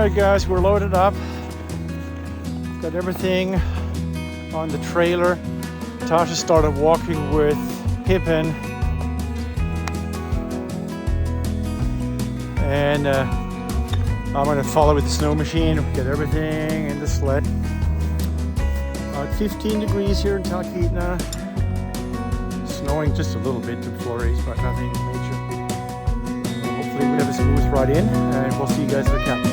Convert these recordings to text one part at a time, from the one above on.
Alright guys, we're loaded up. Got everything on the trailer. Tacia started walking with Pippin. And I'm gonna follow with the snow machine, get everything in the sled. 15 degrees here in Talkeetna. Snowing just a little bit in flurries, but nothing major. Hopefully we have a smooth ride in, and we'll see you guys at the camp.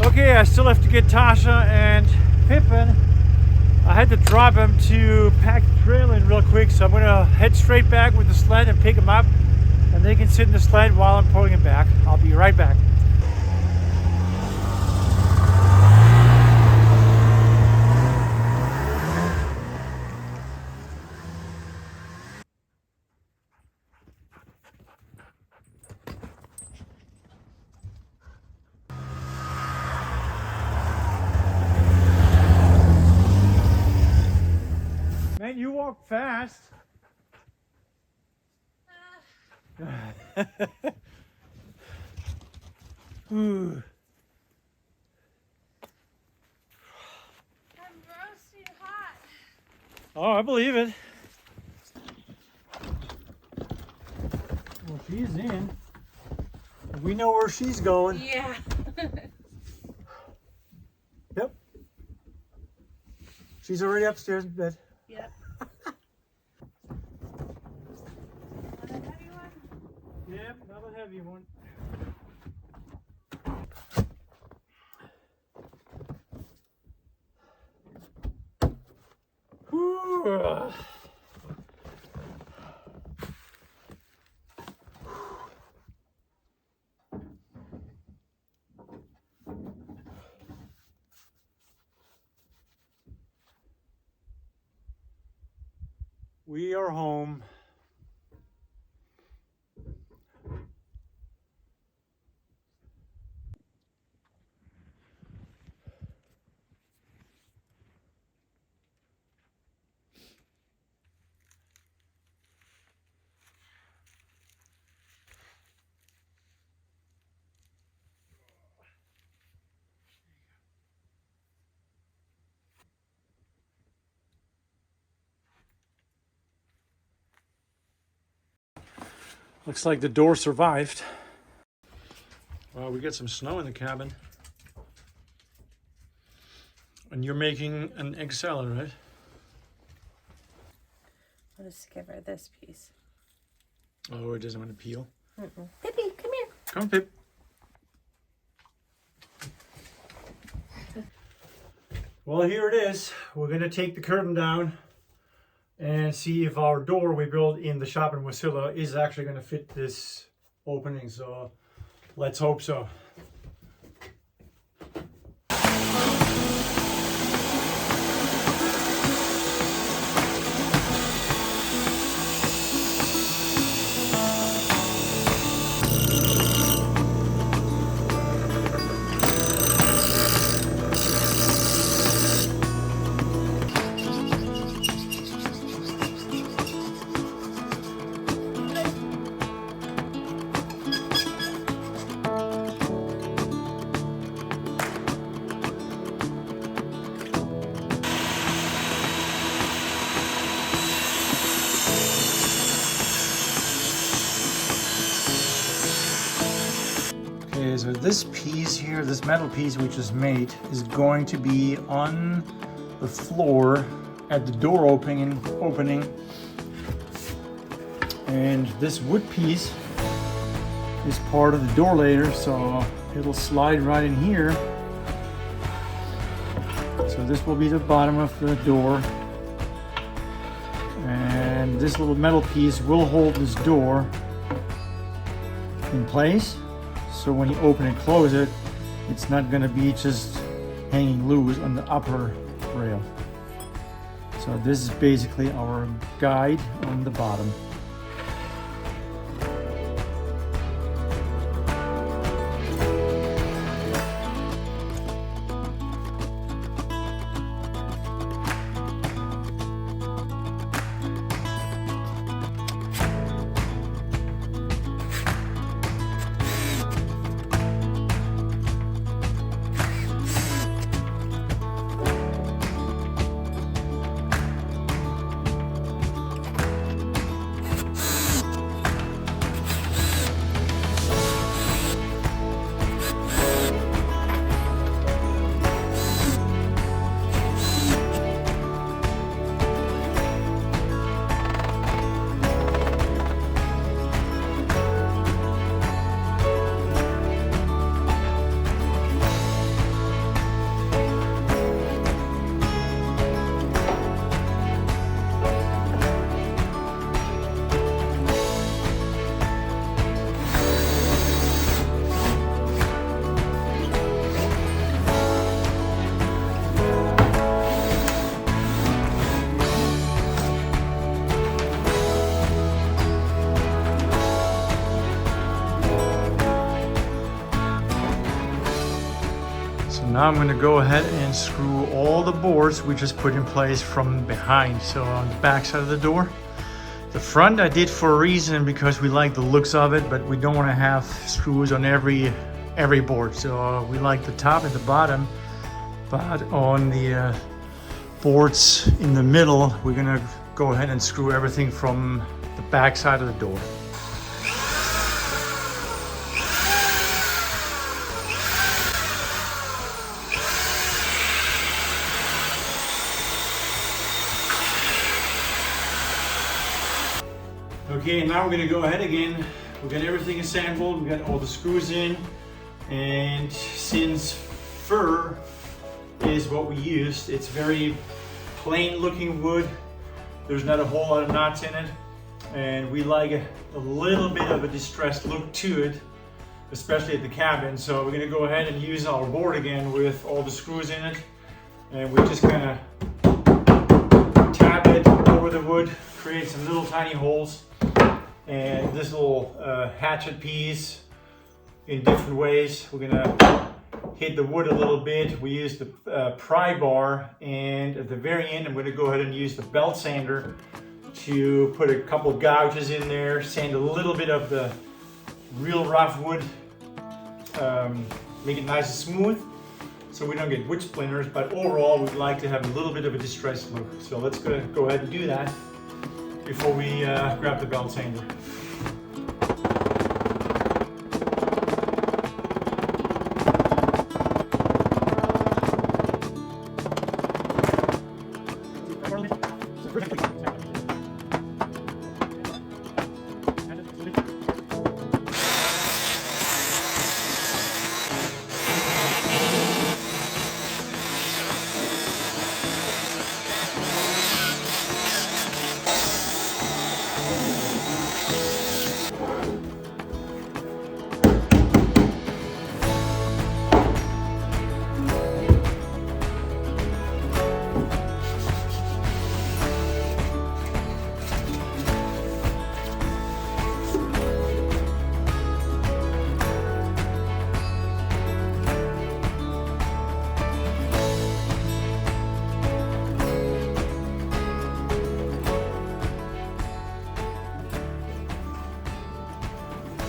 Okay, I still have to get Tacia and Pippin. I had to drop him to pack the trailer in real quick, so I'm gonna head straight back with the sled and pick him up, and they can sit in the sled while I'm pulling him back. I'll be right back. Man, you walk fast. I'm roasting hot. Oh, I believe it. Well, she's in. We know where she's going. Yeah. Yep. She's already upstairs in bed. Yep. Want a heavy one? Yep, another heavy one. Whew. We are home. Looks like the door survived. Well, we got some snow in the cabin. And you're making an egg salad, right? I'll just give her this piece. Oh, it doesn't want to peel. Pippi, come here. Come on, Pip. Well, here it is. We're going to take the curtain down and see if our door we built in the shop in Wasilla is actually going to fit this opening. So let's hope so. Okay, so this piece here, this metal piece we just made, is going to be on the floor at the door opening. And this wood piece is part of the door later, so it'll slide right in here. So this will be the bottom of the door. And this little metal piece will hold this door in place. So when you open and close it, it's not going to be just hanging loose on the upper rail. So this is basically our guide on the bottom. Now I'm going to go ahead and screw all the boards we just put in place from behind. So on the back side of the door. The front I did for a reason, because we like the looks of it, but we don't want to have screws on every board. So we like the top and the bottom, but on the boards in the middle, we're going to go ahead and screw everything from the back side of the door. Okay, now we're going to go ahead again. We got everything assembled, we got all the screws in, and since fir is what we used, it's very plain looking wood. There's not a whole lot of knots in it, and we like a little bit of a distressed look to it, especially at the cabin. So we're going to go ahead and use our board again with all the screws in it, and we just kind of tap it over the wood, create some little tiny holes. And this little hatchet piece in different ways. We're gonna hit the wood a little bit. We use the pry bar, and at the very end I'm gonna go ahead and use the belt sander to put a couple gouges in there, sand a little bit of the real rough wood, make it nice and smooth so we don't get wood splinters, but overall we'd like to have a little bit of a distressed look. So let's go ahead and do that before we grab the belt sander.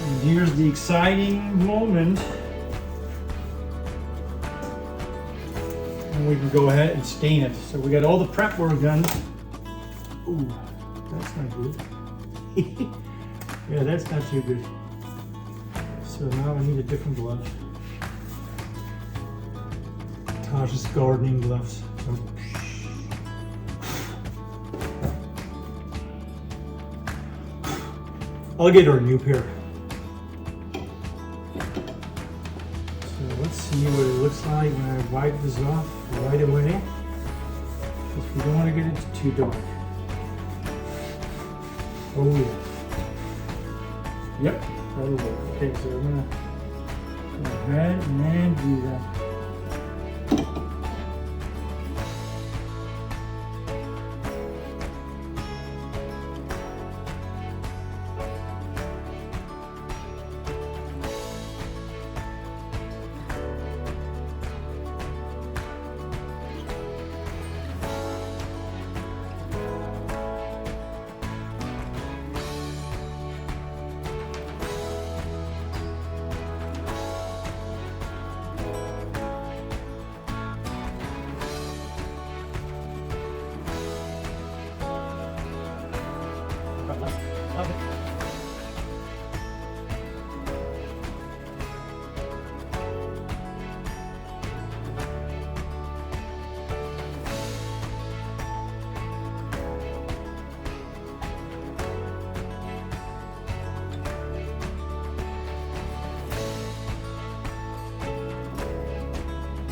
And here's the exciting moment. And we can go ahead and stain it. So we got all the prep work done. Ooh, that's not good. Yeah, that's not too good. So now I need a different glove. Tacia's gardening gloves. So, I'll get her a new pair. So let's see what it looks like when I wipe this off right away. Because we don't want to get it too dark. Oh yeah. Yep, that'll work. Okay, so I'm gonna go ahead and do that.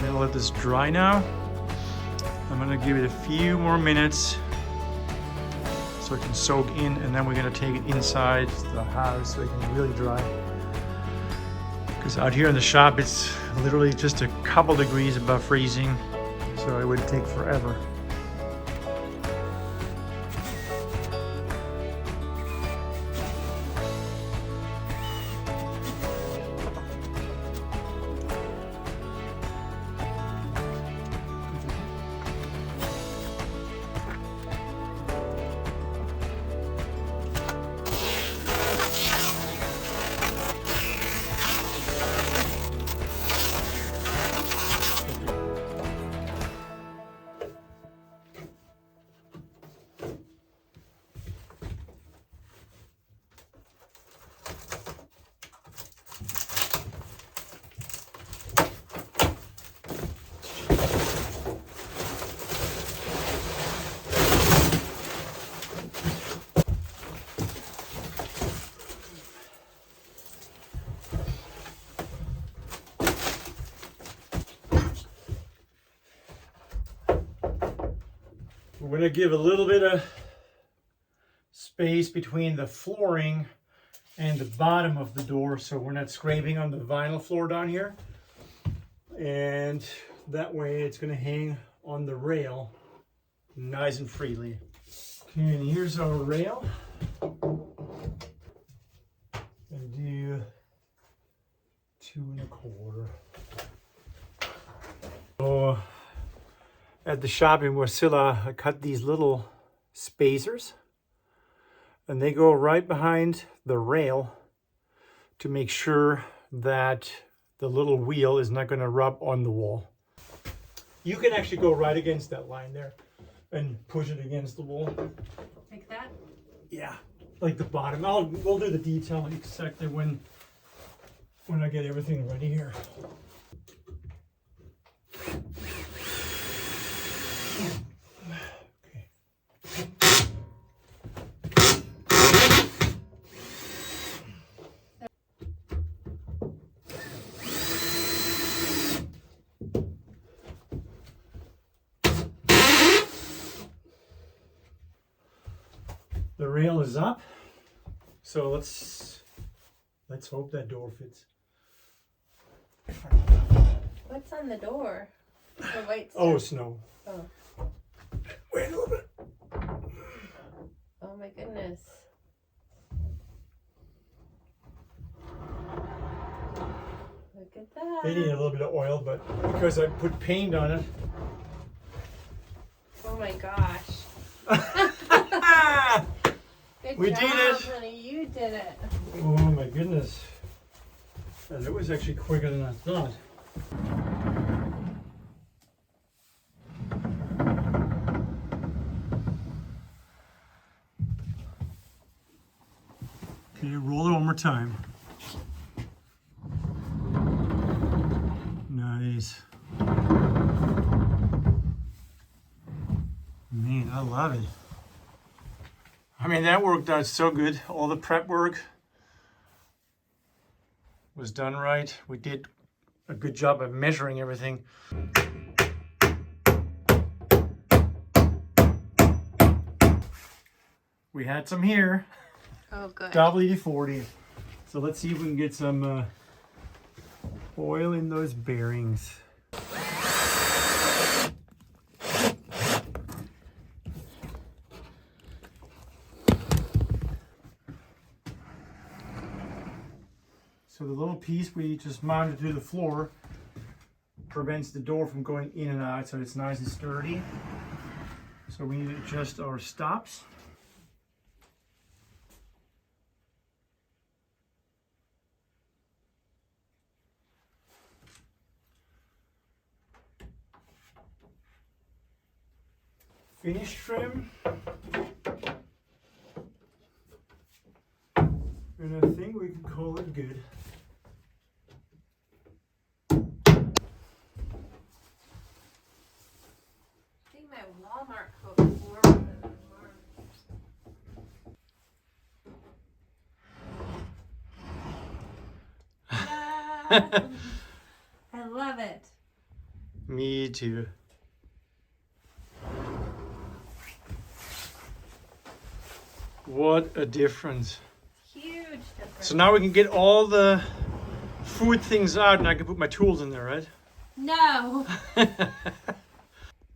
I'm gonna let this dry now. I'm gonna give it a few more minutes so it can soak in, and then we're gonna take it inside the house so it can really dry. Because out here in the shop, it's literally just a couple degrees above freezing, so it would take forever. We're going to give a little bit of space between the flooring and the bottom of the door so we're not scraping on the vinyl floor down here. And that way it's going to hang on the rail nice and freely. Okay, and here's our rail. And do 2 1/4. So at the shop in Wasilla, I cut these little spacers, and they go right behind the rail to make sure that the little wheel is not going to rub on the wall. You can actually go right against that line there and push it against the wall. Like that? Yeah, like the bottom. We'll do the detailing exactly when I get everything ready here. Okay. The rail is up. So let's hope that door fits. What's on the door? The white stuff. Oh, snow. Oh. Wait a little bit. Oh my goodness. Look at that. They need a little bit of oil, but because I put paint on it. Oh my gosh. Good We job, did it. honey. You did it. Oh my goodness. And it was actually quicker than I thought. Okay, roll it one more time. Nice. Man, I love it. I mean, that worked out so good. All the prep work was done right. We did a good job of measuring everything. We had some here. Oh, good. WD-40. So let's see if we can get some oil in those bearings. So the little piece we just mounted to the floor prevents the door from going in and out, so it's nice and sturdy. So we need to adjust our stops. Finish trim. And I think we can call it good. I think my Walmart coat is warmer than mine. I love it. Me too. What a difference. Huge difference. So now we can get all the food things out and I can put my tools in there, right? No.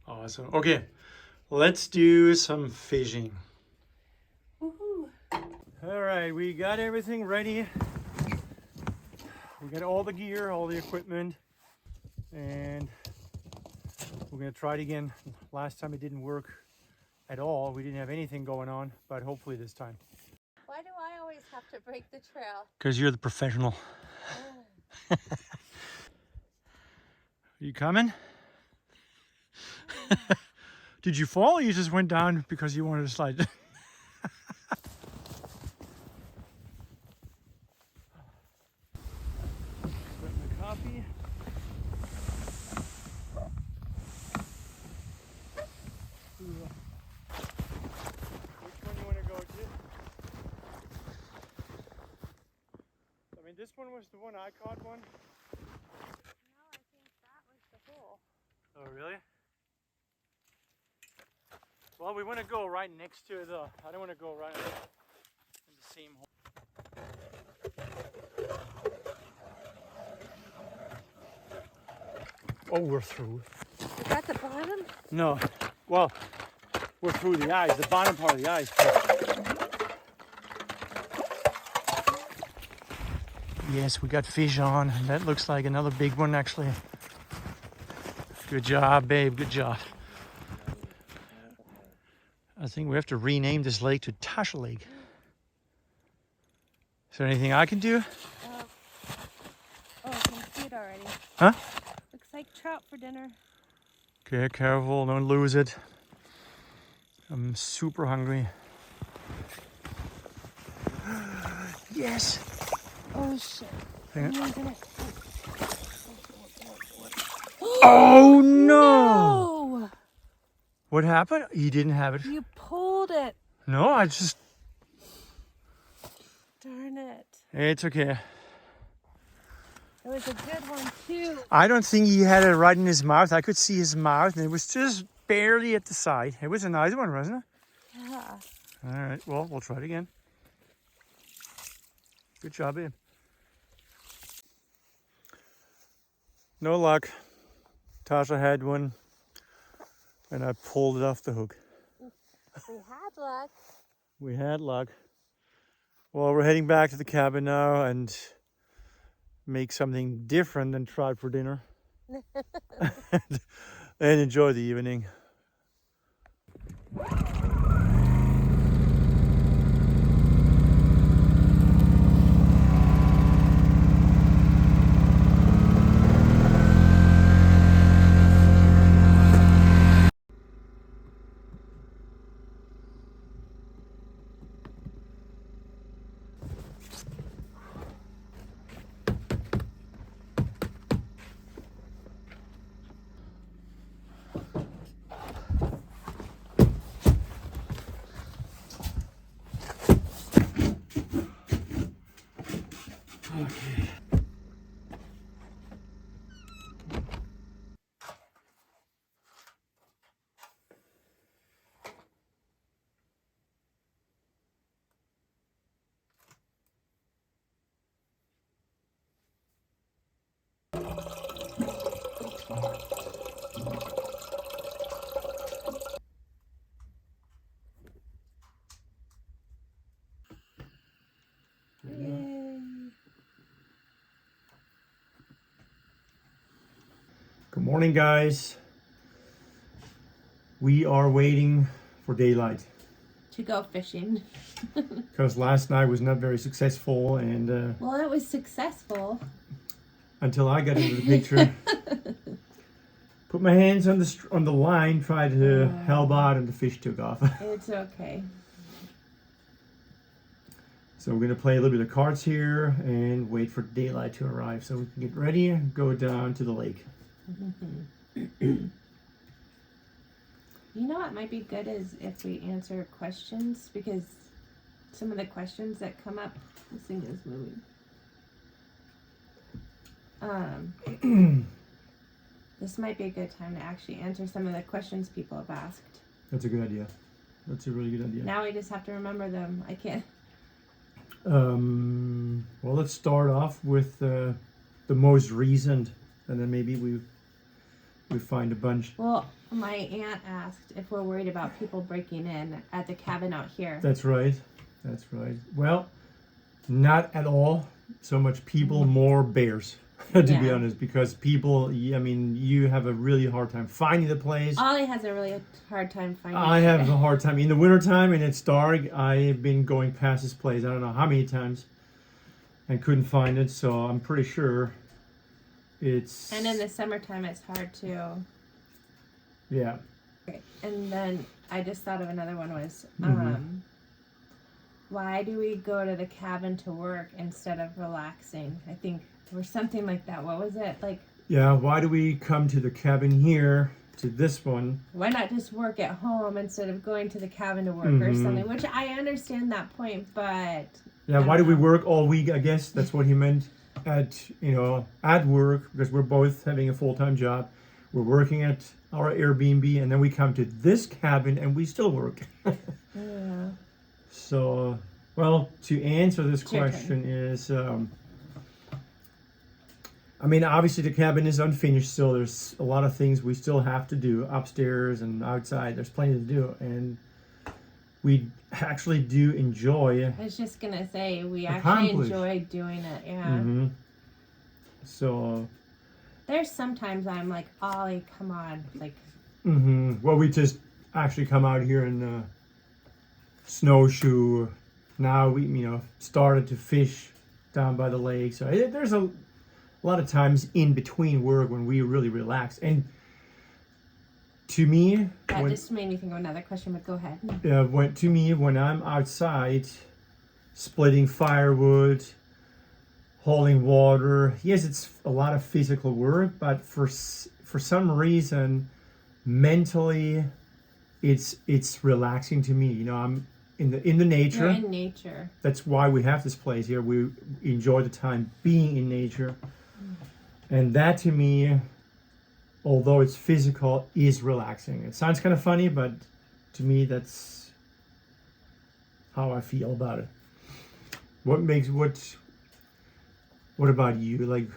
Awesome. Okay, let's do some fishing. Woohoo. All right, we got everything ready. We got all the gear, all the equipment, and we're gonna try it again. Last time it didn't work at all. We didn't have anything going on, but hopefully this time. Why do I always have to break the trail? Because you're the professional. You coming? Did you fall or you just went down because you wanted to slide? Put in the coffee. Which one you want to go to? I mean, this one was the one I caught one. No, I think that was the hole. Oh, really? Well, we want to go right next to the, I don't want to go right in the same hole. Oh, we're through. Is that the bottom? No, well, we're through the ice, the bottom part of the ice. Yes, we got fish on, and that looks like another big one actually. Good job, babe, good job. I think we have to rename this lake to Tacia Lake. Is there anything I can do? Oh, I can see it already. Huh? Looks like trout for dinner. Okay, careful, don't lose it. I'm super hungry. Yes! Oh shit. Hang on. I'm gonna... Oh no! No! What happened? You didn't have it. You pulled it. No, I just... Darn it. It's okay. It was a good one too. I don't think he had it right in his mouth. I could see his mouth and it was just barely at the side. It was a nice one, wasn't it? Yeah. All right, well, we'll try it again. Good job, babe. No luck. Tacia had one, and I pulled it off the hook. We had luck. We had luck. Well, we're heading back to the cabin now and make something different than trout for dinner. And enjoy the evening. Okay. Good morning, guys. We are waiting for daylight To go fishing. because last night was not very successful, and Well, it was successful. until I got into the picture, put my hands on the line, tried to help out, and the fish took off. It's okay. So we're gonna play a little bit of cards here and wait for daylight to arrive so we can get ready and go down to the lake. You know what might be good is if we answer questions, because some of the questions that come up, this thing is moving. This might be a good time to actually answer some of the questions people have asked. That's a good idea. That's a really good idea. Now we just have to remember them. I can't. Well, let's start off with the most recent, and then maybe we find a bunch. Well, my aunt asked if we're worried about people breaking in at the cabin out here. That's right. That's right. Well, not at all so much people, more bears, to be honest, because people, I mean, you have a really hard time finding the place. Ollie has a really hard time finding it. I have a hard time. In the wintertime and it's dark, I've been going past this place, I don't know how many times, and couldn't find it, so I'm pretty sure it's... And in the summertime, it's hard too. Yeah. Okay. And then I just thought of another one was, why do we go to the cabin to work instead of relaxing? I think, or something like that. What was it? Like, yeah, why do we come to the cabin here, to this one? Why not just work at home instead of going to the cabin to work or something? Which I understand that point, but... Yeah, why do we work all week, I guess? That's what he meant at work, because we're both having a full-time job. We're working at our Airbnb, and then we come to this cabin and we still work. Yeah. So, well, to answer this question is, I mean, obviously the cabin is unfinished, so there's a lot of things we still have to do upstairs and outside. There's plenty to do, and we actually do enjoy. I was just gonna say we actually enjoy doing it. Yeah. So. There's sometimes I'm like, Ollie, come on, like. Well, we just actually come out here and snowshoe. Now we, started to fish down by the lake. So there's a lot of times in between work when we really relax. And to me, that just made me think of another question. But go ahead. When I'm outside, splitting firewood, hauling water. Yes, it's a lot of physical work, but for some reason, mentally, it's relaxing to me. I'm in the nature. You're in nature. That's why we have this place here. We enjoy the time being in nature, and that to me, although it's physical, is relaxing. It sounds kind of funny, but to me, that's how I feel about it. What about you? Like,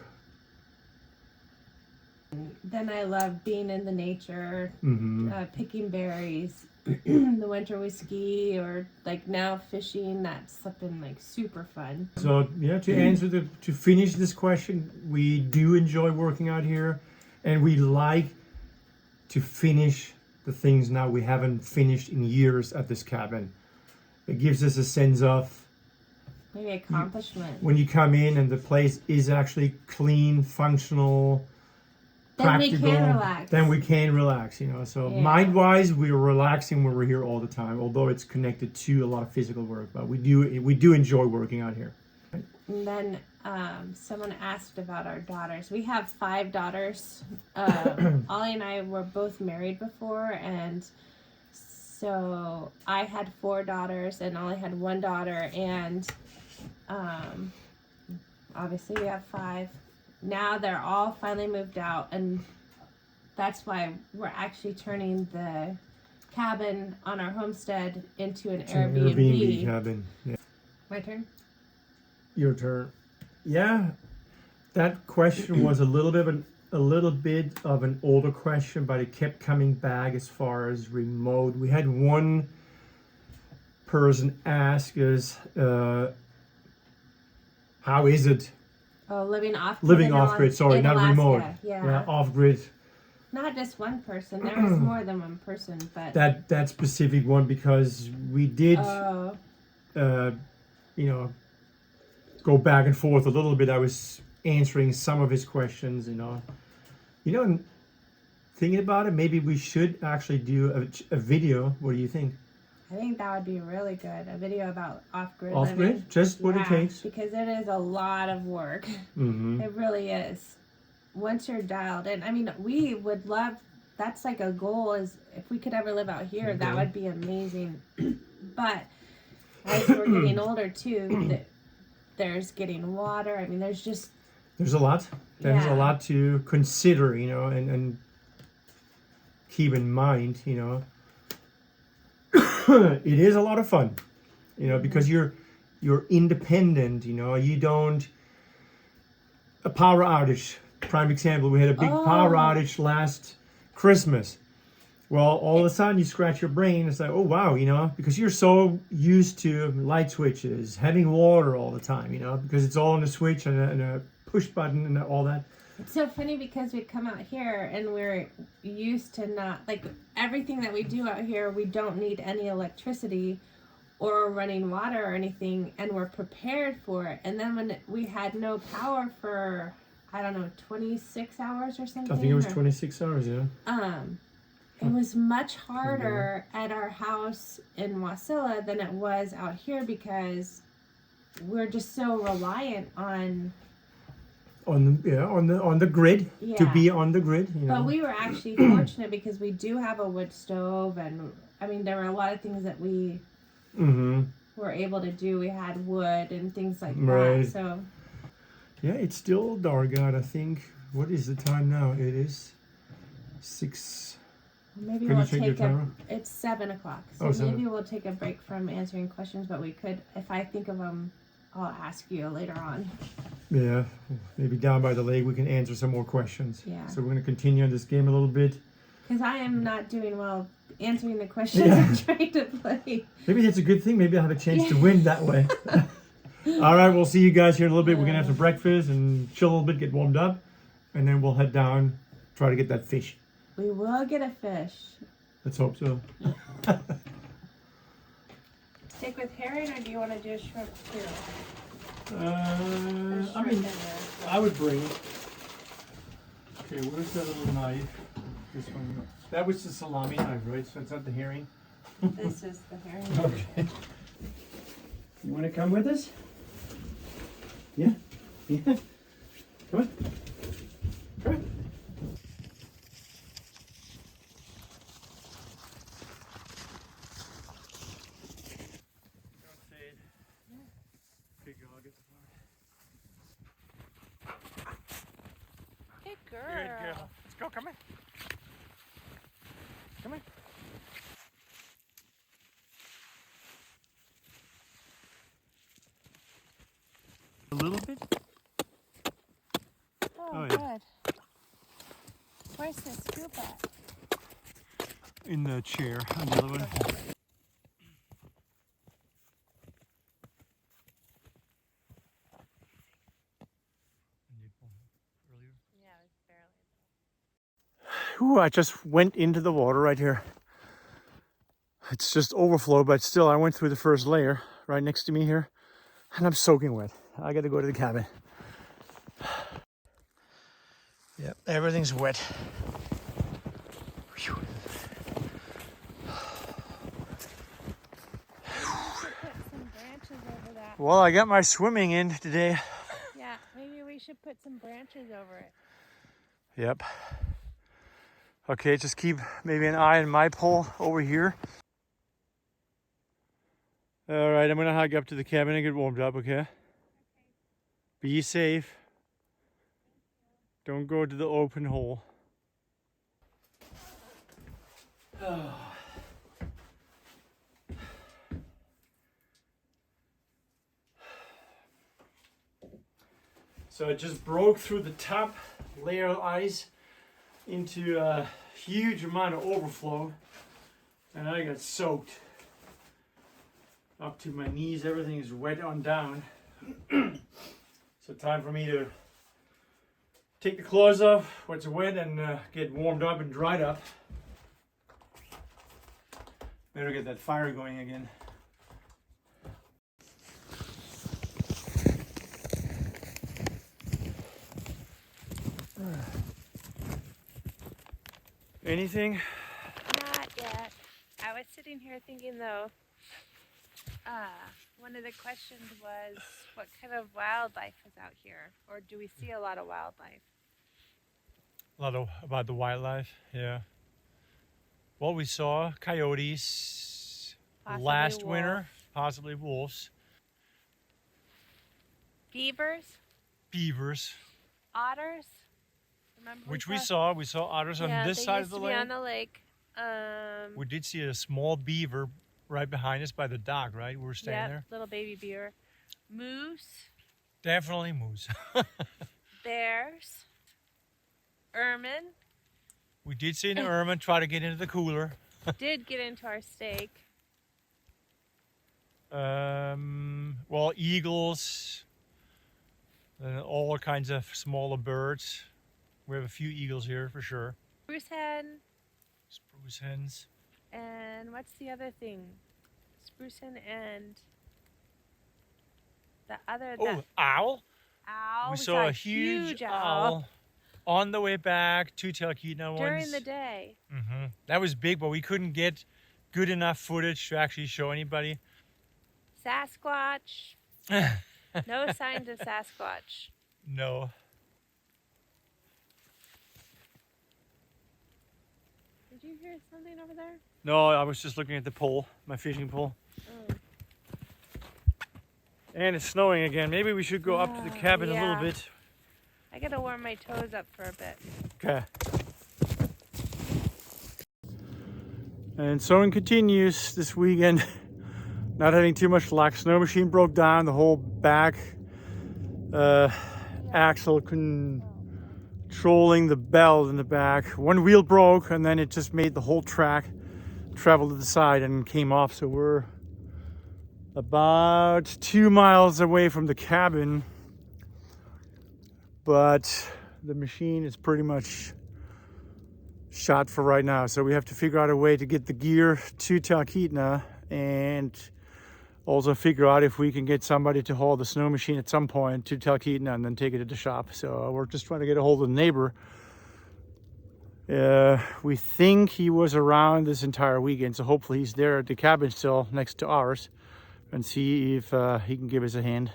then I love being in the nature, picking berries. The winter we ski, or like now fishing. That's something like super fun. So yeah, to finish this question, we do enjoy working out here, and we like to finish the things now we haven't finished in years at this cabin. It gives us a sense of maybe accomplishment. When you come in and the place is actually clean, functional, then practical, we can relax. Then we can relax, you know. So mind-wise, we're relaxing when we're here all the time, although it's connected to a lot of physical work. But we do enjoy working out here. And then someone asked about our daughters. We have 5 daughters. Ollie and I were both married before, and so I had 4 daughters, and Ollie had 1 daughter, and obviously we have 5. Now they're all finally moved out, and that's why we're actually turning the cabin on our homestead into an Airbnb cabin. Yeah. My turn? Your turn. Yeah, that question was a little bit of an older question, but it kept coming back as far as remote. We had one person ask us, how is it? Oh, living off grid. Sorry, not Alaska. remote. Yeah, off grid. Not just one person. There was more than one person, but that specific one, because we did, go back and forth a little bit. I was answering some of his questions. And thinking about it, maybe we should actually do a video. What do you think? I think that would be really good. A video about off-grid living. Off-grid? Just what it takes? Because it is a lot of work. Mm-hmm. It really is. Once you're dialed in. I mean, we would love, that's like a goal, is if we could ever live out here, that would be amazing. But as we're getting older too, there's getting water. I mean, there's a lot. There's a lot to consider, and keep in mind, It is a lot of fun, because you're independent, you don't, a power outage, prime example, we had a big power outage last Christmas. Well, all of a sudden you scratch your brain, it's like, oh wow, because you're so used to light switches, having water all the time, because it's all on a switch and a push button and all that. It's so funny because we come out here and we're used to not, like, everything that we do out here, we don't need any electricity or running water or anything, and we're prepared for it. And then when we had no power for, I don't know, 26 hours or something. I think it was 26 hours, yeah. It was much harder at our house in Wasilla than it was out here, because we're just so reliant on the grid, to be on the grid. But we were actually fortunate because we do have a wood stove, and I mean there were a lot of things that we were able to do. We had wood and things like that. So yeah, it's still dark out. I think, what is the time now? It is 6. Maybe we'll take it's 7 o'clock. So maybe we'll take a break from answering questions, but we could, if I think of them, I'll ask you later on. Yeah, maybe down by the lake we can answer some more questions. Yeah. So we're going to continue on this game a little bit. Because I am not doing well answering the questions I'm trying to play. Maybe that's a good thing. Maybe I'll have a chance to win that way. All right, we'll see you guys here in a little bit. We're going to have some breakfast and chill a little bit, get warmed up. And then we'll head down, try to get that fish. We will get a fish. Let's hope so. Stick with herring, or do you want to do shrimp too? I mean, I would bring it. Okay, where's that little knife? This one. That was the salami knife, right? So it's not the herring? This is the herring. Okay. You want to come with us? Yeah? Yeah? Come on. Come on. Good girl. Good girl. Let's go. Come on. Come on. Where's the scoop at? In the chair on the other one. Yeah, it was barely. Ooh, I just went into the water right here. It's just overflow, but still I went through the first layer right next to me here and I'm soaking wet. I gotta go to the cabin. Yep, everything's wet. Whew. Put some branches over that. Well, I got my swimming in today. Yeah, maybe we should put some branches over it. Yep. Okay, just keep maybe an eye on my pole over here. All right, I'm gonna hike up to the cabin and get warmed up, okay? Be safe. Don't go to the open hole. So it just broke through the top layer of ice into a huge amount of overflow, and I got soaked up to my knees. Everything is wet on down. So time for me to take the clothes off when it's wet and get warmed up and dried up. Better get that fire going again. Anything? Not yet. I was sitting here thinking though, one of the questions was what kind of wildlife is out here? Or do we see a lot of wildlife? A lot of, about the wildlife, yeah. Well, we saw coyotes Possibly last wolf. winter, possibly wolves, Beavers? beavers, Otters? Remember which we saw. We saw otters on this side of the lake. on the lake. We did see a small beaver right behind us by the dock, right? We were staying Yep, there. little baby beaver. Moose, Definitely moose. bears, ermine. We did see an ermine try to get into the cooler. Did get into our steak. Well, eagles, and all kinds of smaller birds. We have a few eagles here for sure. Spruce hen. Spruce hens. And what's the other thing? Spruce hen and the other. Oh, owl. Owl. We saw a huge owl on the way back, two Talkeetna ones. During the day. That was big, but we couldn't get good enough footage to actually show anybody. Sasquatch. No signs of Sasquatch. No. Did you hear something over there? No, I was just looking at the pole, my fishing pole. Oh. And it's snowing again. Maybe we should go up to the cabin a little yeah. bit. I gotta warm my toes up for a bit. Okay. And sowing continues this weekend. Not having too much luck. Snow machine broke down. The whole back axle controlling the belt in the back. One wheel broke, and then it just made the whole track travel to the side and came off. So we're about 2 miles away from the cabin, but the machine is pretty much shot for right now. So we have to figure out a way to get the gear to Talkeetna and also figure out if we can get somebody to haul the snow machine at some point to Talkeetna and then take it to the shop. So we're just trying to get a hold of the neighbor. We think he was around this entire weekend, so hopefully he's there at the cabin still next to ours, and see if he can give us a hand.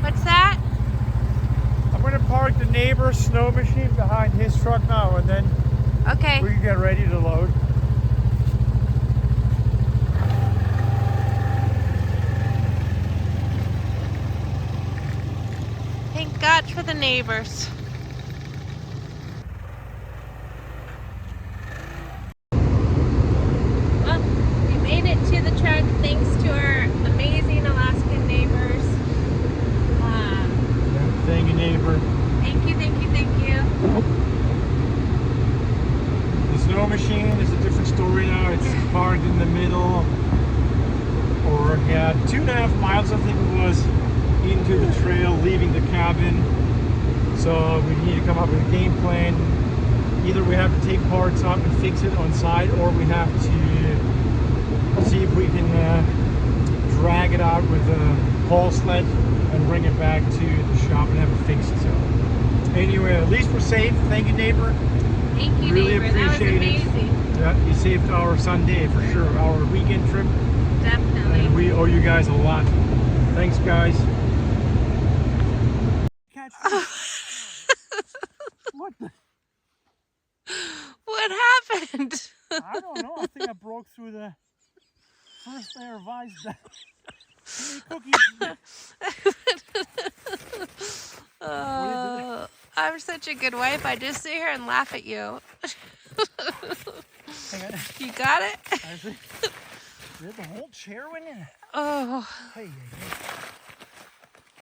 What's that? I'm gonna park the neighbor's snow machine behind his truck now, and then Okay. we can get ready to load. Thank God for the neighbors. Well, we made it to the truck thanks to our amazing Alaskan neighbors. Thank you, neighbor. Thank you, thank you, thank you. snow machine is a different story now. It's parked in the middle, or yeah, 2.5 miles I think it was, into the trail, leaving the cabin. So we need to come up with a game plan. Either we have to take parts up and fix it on site, or we have to see if we can drag it out with a haul sled and bring it back to the shop and have it fixed. So anyway, at least we're safe. Thank you, neighbor. Thank you, Really neighbor. That was appreciate it. amazing. Yeah, you saved our Sunday for sure, our weekend trip, Definitely. and we owe you guys a lot. Thanks, guys. What the? What happened? I don't know. I think I broke through the first layer of ice. Cookies. Oh, I'm such a good wife. I just sit here and laugh at you. Hang on. You got it? The whole chair went in. Oh. Hey.